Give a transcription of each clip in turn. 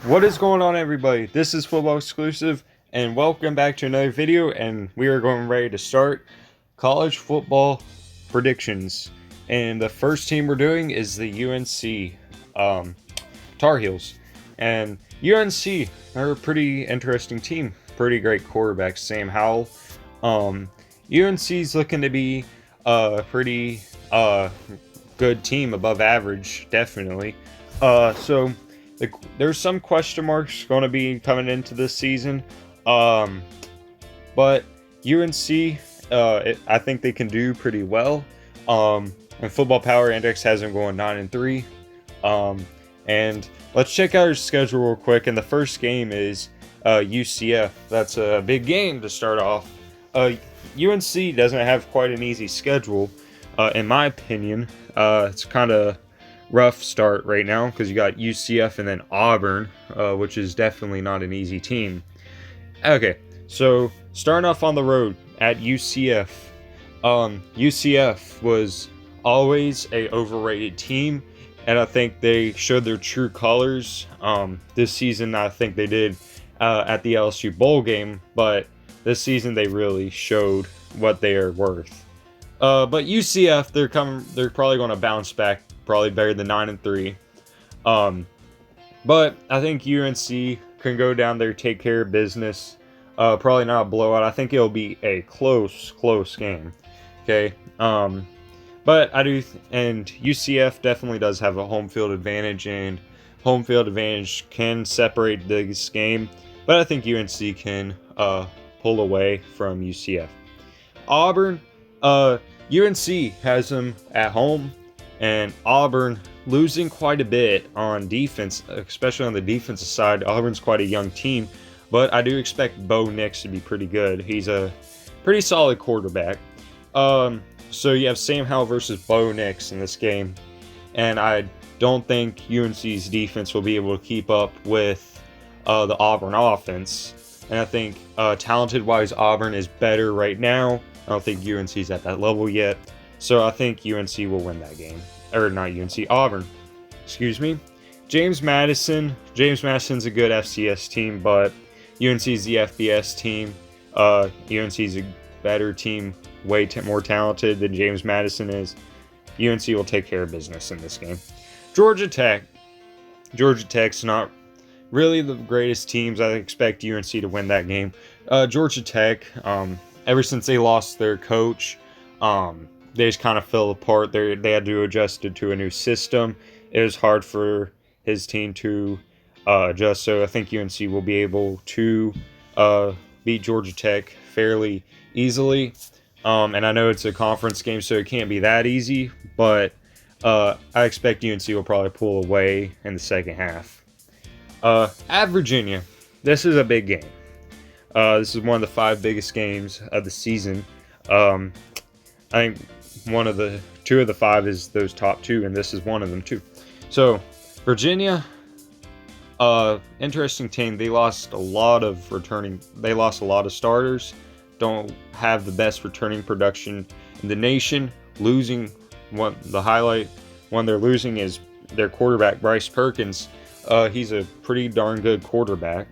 What is going on, everybody? This is Football Exclusive, and welcome back to another video. And we are going ready to start college football predictions. And the first team we're doing is the UNC Tar Heels. And UNC are a pretty interesting team. Pretty great quarterback, Sam Howell. UNC's looking to be a pretty good team, above average, definitely. There's some question marks going to be coming into this season, but UNC, I think they can do pretty well. And Football Power Index has them going 9-3. And let's check out our schedule real quick. And the first game is UCF. That's a big game to start off. UNC doesn't have quite an easy schedule, in my opinion. It's kind of rough start right now because you got UCF and then Auburn, which is definitely not an easy team. Okay, so starting off on the road at UCF. UCF was always a overrated team, and I think they showed their true colors this season. I think they did at the LSU bowl game, but this season they really showed what they are worth. But UCF, they're probably going to bounce back, probably better than 9-3. But I think UNC can go down there, take care of business. Probably not a blowout. I think it'll be a close game. Okay. But and UCF definitely does have a home field advantage, and home field advantage can separate this game. But I think UNC can pull away from UCF. Auburn, UNC has them at home, and Auburn losing quite a bit on defense, especially on the defensive side. Auburn's quite a young team, but I do expect Bo Nix to be pretty good. He's a pretty solid quarterback. So you have Sam Howell versus Bo Nix in this game, and I don't think UNC's defense will be able to keep up with the Auburn offense. And I think talented-wise, Auburn is better right now. I don't think UNC's at that level yet. So I think UNC will win that game. Or not UNC, Auburn. Excuse me. James Madison. James Madison's a good FCS team, but UNC's the FBS team. UNC's a better team, way more talented than James Madison is. UNC will take care of business in this game. Georgia Tech. Georgia Tech's not really the greatest teams. I expect UNC to win that game. Georgia Tech, ever since they lost their coach, they just kind of fell apart. They had to adjust to a new system. It was hard for his team to adjust, so I think UNC will be able to beat Georgia Tech fairly easily. And I know it's a conference game, so it can't be that easy, but I expect UNC will probably pull away in the second half. At Virginia, this is a big game. This is one of the 5 biggest games of the season. I think two of the 5 is those top 2, and this is one of them too. So Virginia, interesting team. They lost a lot of starters. Don't have the best returning production in the nation. The highlight one they're losing is their quarterback, Bryce Perkins. He's a pretty darn good quarterback.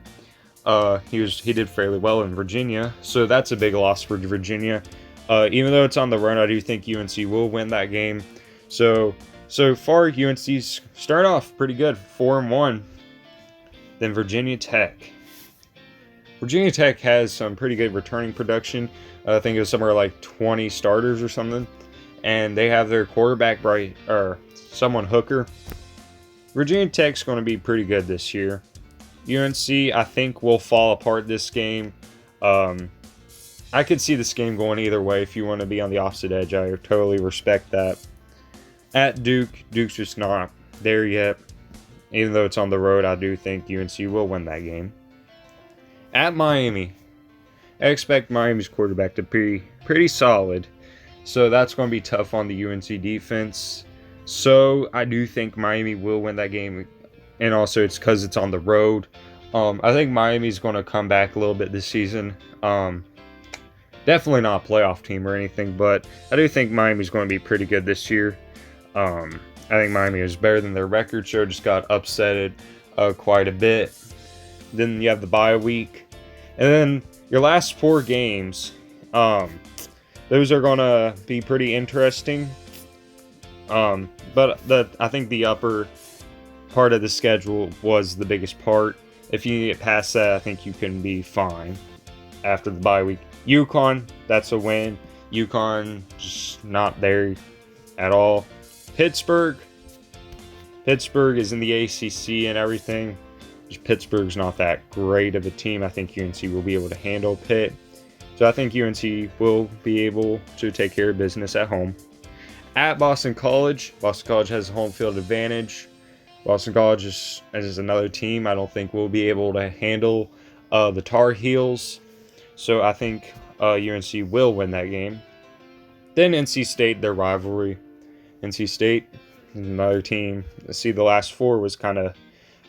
He did fairly well in Virginia, so that's a big loss for Virginia. Even though it's on the run, I do think UNC will win that game. So far, UNC's start off pretty good, 4-1. Then Virginia Tech. Virginia Tech has some pretty good returning production. I think it was somewhere like 20 starters or something, and they have their quarterback Hooker. Virginia Tech's going to be pretty good this year. UNC, I think, will fall apart this game. I could see this game going either way. If you want to be on the opposite edge, I totally respect that. At Duke's just not there yet. Even though it's on the road, I do think UNC will win that game. At Miami, I expect Miami's quarterback to be pretty solid. So that's going to be tough on the UNC defense. So I do think Miami will win that game. And also it's because it's on the road. I think Miami's going to come back a little bit this season. Definitely not a playoff team or anything, but I do think Miami's going to be pretty good this year. I think Miami is better than their record show. Just got upsetted quite a bit. Then you have the bye week, and then your last 4 games. Those are gonna be pretty interesting. But I think the upper part of the schedule was the biggest part. If you get past that, I think you can be fine after the bye week. UConn, that's a win. UConn just not there at all. Pittsburgh is in the ACC and everything. Just Pittsburgh's not that great of a team. I think UNC will be able to handle Pitt. So I think UNC will be able to take care of business at home. At Boston College has a home field advantage. Boston College is another team I don't think will be able to handle the Tar Heels. So I think UNC will win that game. Then NC State, their rivalry. NC State, another team. See, the last 4 was kind of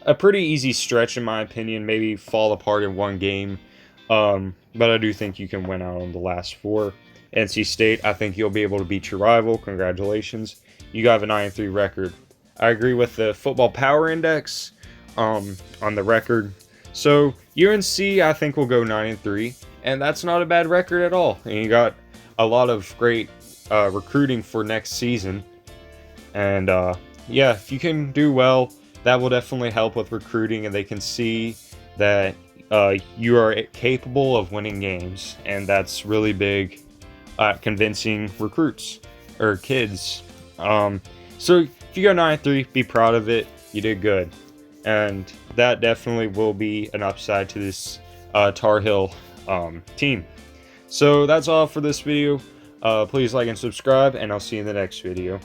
a pretty easy stretch in my opinion. Maybe fall apart in one game. But I do think you can win out on the last 4. NC State, I think you'll be able to beat your rival. Congratulations. You have a 9-3 record. I agree with the Football Power Index on the record. So UNC, I think, will go 9-3, and that's not a bad record at all. And you got a lot of great recruiting for next season. And yeah, if you can do well, that will definitely help with recruiting, and they can see that you are capable of winning games, and that's really big at convincing recruits or kids. So if you go 9-3, be proud of it. You did good, and that definitely will be an upside to this Tar Heel team. So that's all for this video. Please like and subscribe, and I'll see you in the next video.